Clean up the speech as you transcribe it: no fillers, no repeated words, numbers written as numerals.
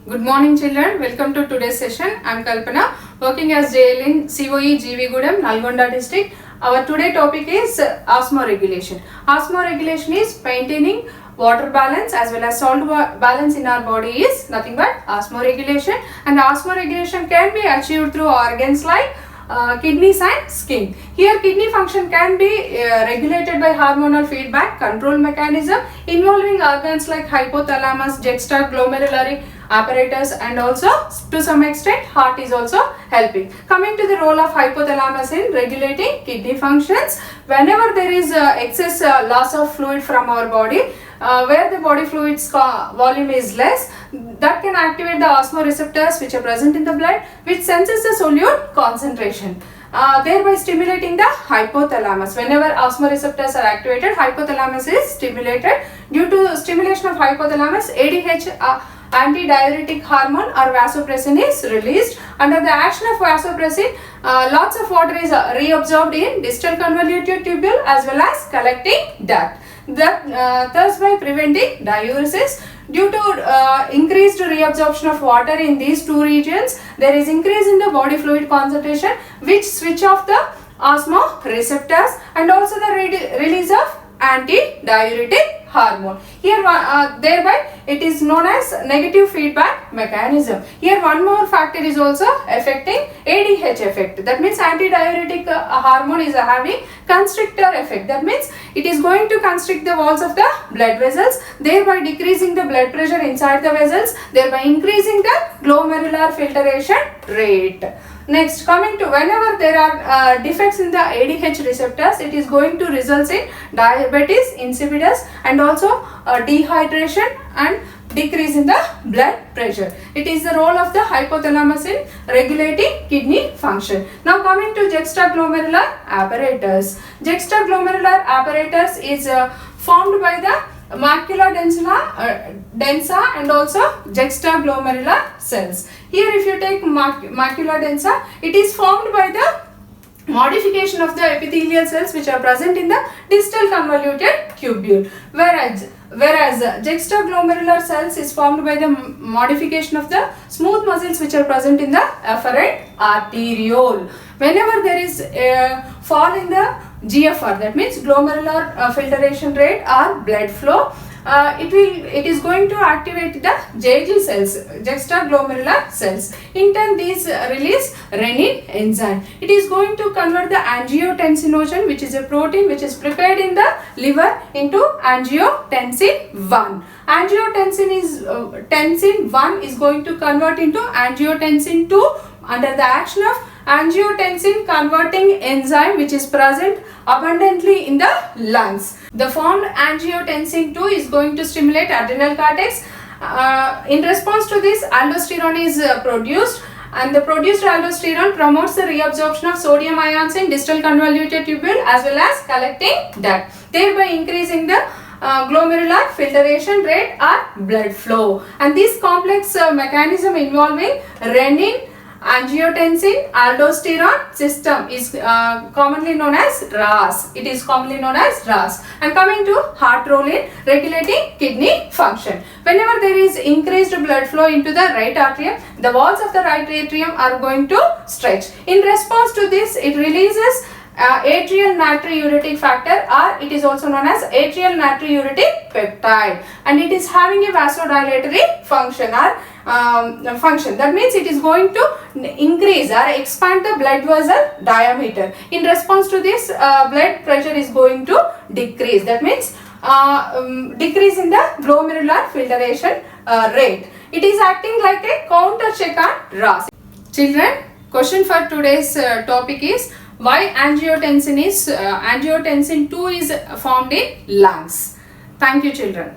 Good morning children, welcome to today's session. I am Kalpana, working as JL in COE GV Gudem, Nalgonda district. Our today topic is osmoregulation. Osmoregulation is maintaining water balance as well as salt balance in our body is nothing but osmoregulation, and osmoregulation can be achieved through organs like kidneys and skin. Here kidney function can be regulated by hormonal feedback control mechanism involving organs like hypothalamus, juxtaglomerular apparatus, and also to some extent heart is also helping. Coming to the role of hypothalamus in regulating kidney functions, whenever there is excess loss of fluid from our body, where the body fluids volume is less, that can activate the osmoreceptors which are present in the blood, which senses the solute concentration, thereby stimulating the hypothalamus. Whenever osmoreceptors are activated, hypothalamus is stimulated. Due to stimulation of hypothalamus, ADH antidiuretic hormone or vasopressin is released. Under the action of vasopressin, lots of water is reabsorbed in distal convoluted tubule as well as collecting duct. Thus by preventing diuresis. Due to increased reabsorption of water in these two regions, there is increase in the body fluid concentration which switch off the osmoreceptors and also the release of antidiuretic hormone. Here thereby it is known as negative feedback mechanism. Here one more factor is also affecting ADH effect. That means antidiuretic hormone is having constrictor effect. That means it is going to constrict the walls of the blood vessels, thereby decreasing the blood pressure inside the vessels, thereby increasing the glomerular filtration rate. Next, coming to whenever there are defects in the ADH receptors, it is going to result in diabetes insipidus and also dehydration and decrease in the blood pressure. It is the role of the hypothalamus in regulating kidney function. Now coming to juxtaglomerular apparatus. Juxtaglomerular apparatus is formed by the macula densa and also juxtaglomerular cells. Here if you take macula densa, it is formed by the modification of the epithelial cells which are present in the distal convoluted tubule, whereas juxtaglomerular cells is formed by the modification of the smooth muscles which are present in the afferent arteriole. Whenever there is a fall in the GFR, that means glomerular filtration rate or blood flow, it is going to activate the JG cells, juxtaglomerular cells. In turn, these release renin enzyme. It is going to convert the angiotensinogen, which is a protein which is prepared in the liver, into angiotensin 1. Tensin 1 is going to convert into angiotensin 2 under the action of angiotensin converting enzyme which is present abundantly in the lungs. The formed angiotensin 2 is going to stimulate adrenal cortex. In response to this, aldosterone is produced, and the produced aldosterone promotes the reabsorption of sodium ions in distal convoluted tubule as well as collecting duct, thereby increasing the glomerular filtration rate or blood flow. And this complex mechanism involving renin, angiotensin, aldosterone system is commonly known as RAS. It is commonly known as RAS. And coming to heart role in regulating kidney function. Whenever there is increased blood flow into the right atrium, the walls of the right atrium are going to stretch. In response to this, it releases atrial natriuretic factor, or it is also known as atrial natriuretic peptide, and it is having a vasodilatory function or function. That means it is going to increase or expand the blood vessel diameter. In response to this, blood pressure is going to decrease. That means decrease in the glomerular filtration rate. It is acting like a counter check on RAS. Children, question for today's topic is why angiotensin 2 is formed in lungs. Thank you children.